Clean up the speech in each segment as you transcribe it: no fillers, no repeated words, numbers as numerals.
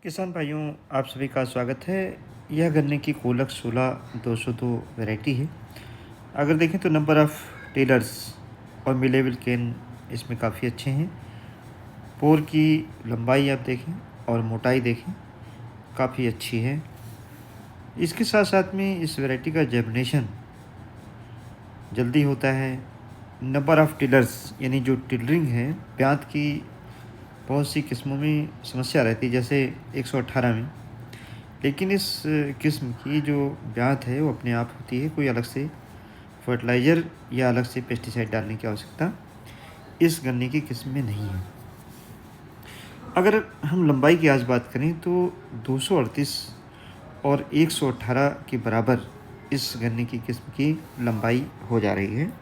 किसान भाइयों, आप सभी का स्वागत है। यह गन्ने की कोलक 16-202 वैरायटी है। अगर देखें तो नंबर ऑफ़ टेलर्स और मिलेबल केन इसमें काफ़ी अच्छे हैं। पोर की लंबाई आप देखें और मोटाई देखें, काफ़ी अच्छी है। इसके साथ साथ में इस वैरायटी का जर्मिनेशन जल्दी होता है। नंबर ऑफ़ टिलर्स यानी जो टिलरिंग है, ब्यात की बहुत सी किस्मों में समस्या रहती है, जैसे 118 में। लेकिन इस किस्म की जो ब्यात है वो अपने आप होती है, कोई अलग से फर्टिलाइज़र या अलग से पेस्टिसाइड डालने की आवश्यकता इस गन्ने की किस्म में नहीं है। अगर हम लंबाई की आज बात करें तो 238 और 118 के बराबर इस गन्ने की किस्म की लंबाई हो जा रही है।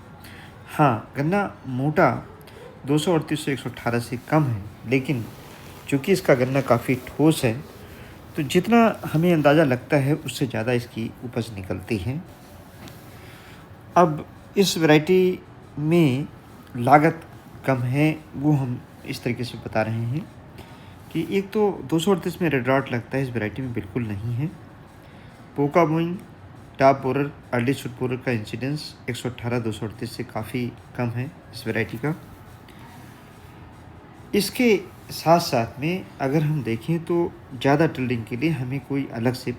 हाँ, गन्ना मोटा 238 से 118 से कम है, लेकिन चूँकि इसका गन्ना काफ़ी ठोस है, तो जितना हमें अंदाज़ा लगता है उससे ज़्यादा इसकी उपज निकलती है। अब इस वैरायटी में लागत कम है, वो हम इस तरीके से बता रहे हैं कि एक तो 238 में रेड रॉट लगता है, इस वैरायटी में बिल्कुल नहीं है। पोका Boeing, top borer, early shoot borer का इंसिडेंस 118-238 से काफ़ी कम है इस वैरायटी का। इसके साथ साथ में अगर हम देखें तो ज़्यादा टिल्डिंग के लिए हमें कोई अलग से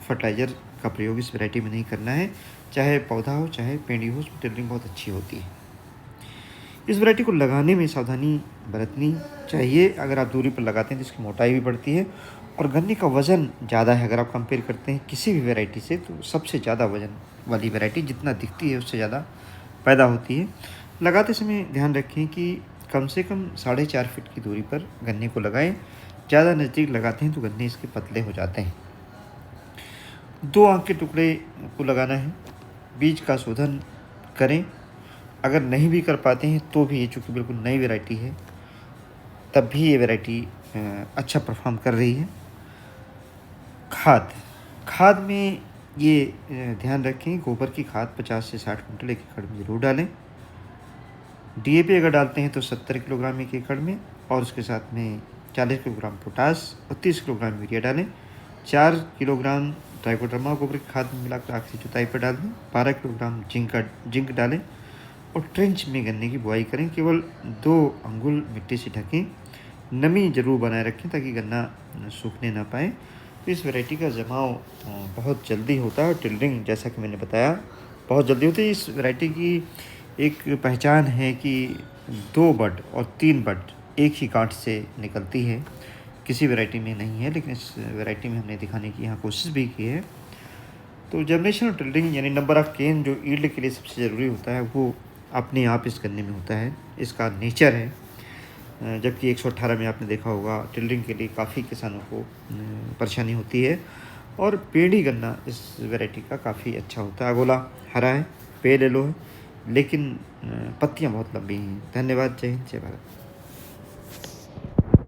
फर्टिलाइज़र का प्रयोग इस वैरायटी में नहीं करना है। चाहे पौधा हो, चाहे पेड़ी हो, उसमें टिल्डिंग बहुत अच्छी होती है। इस वैरायटी को लगाने में सावधानी बरतनी चाहिए। अगर आप दूरी पर लगाते हैं तो इसकी मोटाई भी बढ़ती है और गन्ने का वज़न ज़्यादा है। अगर आप कंपेयर करते हैं किसी भी वैरायटी से, तो सबसे ज़्यादा वज़न वाली वैरायटी जितना दिखती है उससे ज़्यादा पैदा होती है। लगाते समय ध्यान रखें कि कम से कम 4.5 फीट की दूरी पर गन्ने को लगाएं। ज़्यादा नज़दीक लगाते हैं तो गन्ने इसके पतले हो जाते हैं। 2 आँख के टुकड़े को लगाना है। बीज का शोधन करें। अगर नहीं भी कर पाते हैं तो भी, ये चूँकि बिल्कुल नई वैरायटी है, तब भी ये वैरायटी अच्छा परफॉर्म कर रही है। खाद में ये ध्यान रखें, गोबर की खाद 50 से 60 कुंटल एक एकड़ में ज़रूर डालें। डीएपी अगर डालते हैं तो 70 किलोग्राम एक एकड़ में, और उसके साथ में 40 किलोग्राम पोटास और 30 किलोग्राम यूरिया डालें। 4 किलोग्राम ट्राइकोडर्मा गोबर की खाद में मिलाकर आखिरी जुताई पर डाल दें। 12 किलोग्राम जिंक डालें और ट्रेंच में गन्ने की बुआई करें। केवल 2 अंगुल मिट्टी से ढकें। नमी ज़रूर बनाए रखें ताकि गन्ना सूखने ना पाए। तो इस वैरायटी का जमाव बहुत जल्दी होता है और टिल्डिंग, जैसा कि मैंने बताया, बहुत जल्दी होती है। इस वैरायटी की एक पहचान है कि 2 बड और 3 बड एक ही गांठ से निकलती है। किसी वैरायटी में नहीं है, लेकिन इस वैरायटी में हमने दिखाने की यहाँ कोशिश भी की है। तो जर्मिनेशन और टिल्डिंग यानी नंबर ऑफ़ केन जो यील्ड के लिए सबसे ज़रूरी होता है, वो अपने आप इस गन्ने में होता है, इसका नेचर है। जबकि 118 में आपने देखा होगा टिल्डिंग के लिए काफ़ी किसानों को परेशानी होती है। और पेड़ी गन्ना इस वैरायटी का काफ़ी अच्छा होता है। अगोला हरा है, पेड़ येलो है, लेकिन पत्तियाँ बहुत लंबी हैं। धन्यवाद। जय हिंद, जय भारत।